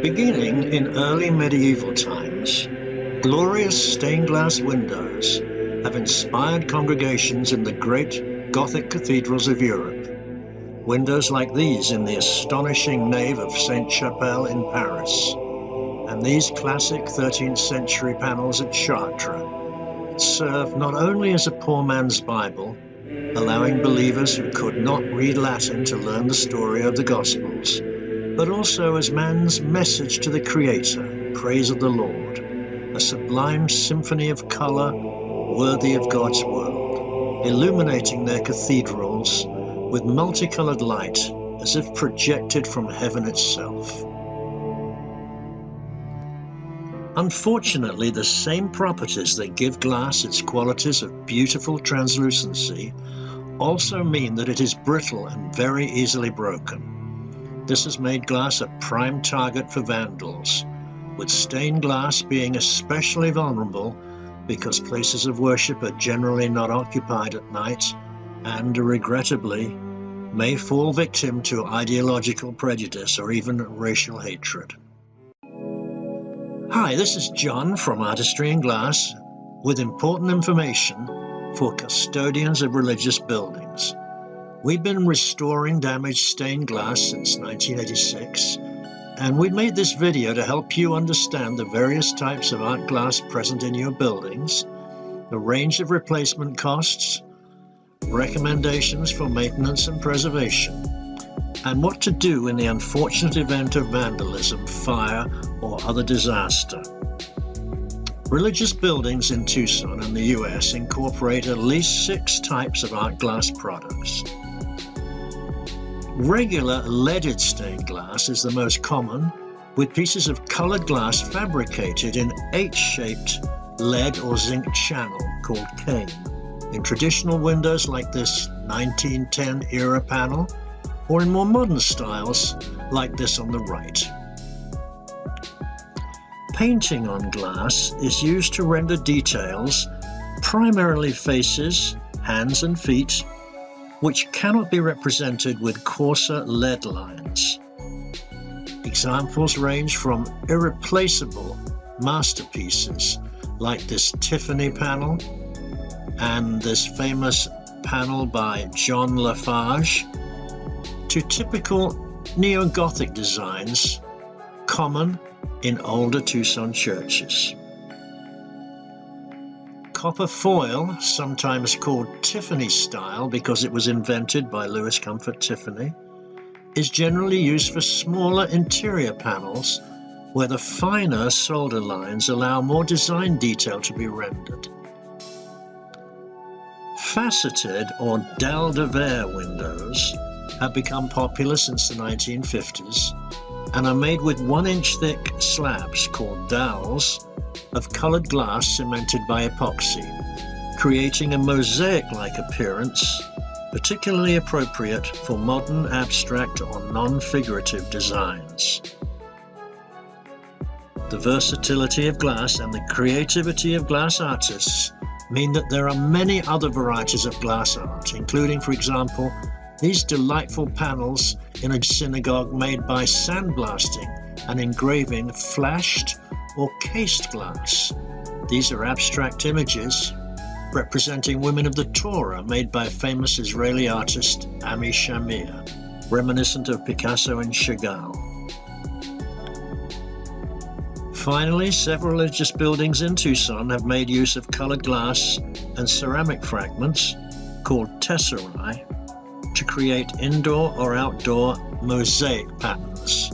Beginning in early medieval times, glorious stained glass windows have inspired congregations in the great Gothic cathedrals of Europe. Windows like these in the astonishing nave of Sainte-Chapelle in Paris, and these classic 13th century panels at Chartres serve not only as a poor man's Bible, allowing believers who could not read Latin to learn the story of the Gospels, but also as man's message to the Creator, praise of the Lord, a sublime symphony of colour worthy of God's world, illuminating their cathedrals with multicoloured light as if projected from heaven itself. Unfortunately, the same properties that give glass its qualities of beautiful translucency also mean that it is brittle and very easily broken. This has made glass a prime target for vandals, with stained glass being especially vulnerable because places of worship are generally not occupied at night and, regrettably, may fall victim to ideological prejudice or even racial hatred. Hi, this is John from Artistry and Glass with important information for custodians of religious buildings. We've been restoring damaged stained glass since 1986, and we've made this video to help you understand the various types of art glass present in your buildings, the range of replacement costs, recommendations for maintenance and preservation, and what to do in the unfortunate event of vandalism, fire, or other disaster. Religious buildings in Tucson and the US incorporate at least 6 types of art glass products. Regular leaded stained glass is the most common, with pieces of colored glass fabricated in H-shaped lead or zinc channel called cane, in traditional windows like this 1910 era panel, or in more modern styles like this on the right. Painting on glass is used to render details, primarily faces, hands and feet, which cannot be represented with coarser lead lines. Examples range from irreplaceable masterpieces like this Tiffany panel and this famous panel by John Lafarge, to typical neo-Gothic designs common in older Tucson churches. Copper foil, sometimes called Tiffany style because it was invented by Louis Comfort Tiffany, is generally used for smaller interior panels where the finer solder lines allow more design detail to be rendered. Faceted or dalle de verre windows have become popular since the 1950s and are made with 1-inch thick slabs called dalles of colored glass cemented by epoxy, creating a mosaic-like appearance, particularly appropriate for modern abstract or non-figurative designs. The versatility of glass and the creativity of glass artists mean that there are many other varieties of glass art, including, for example, these delightful panels in a synagogue made by sandblasting and engraving flashed or cased glass. These are abstract images representing women of the Torah made by famous Israeli artist Ami Shamir, reminiscent of Picasso and Chagall. Finally, several religious buildings in Tucson have made use of colored glass and ceramic fragments called tesserae to create indoor or outdoor mosaic patterns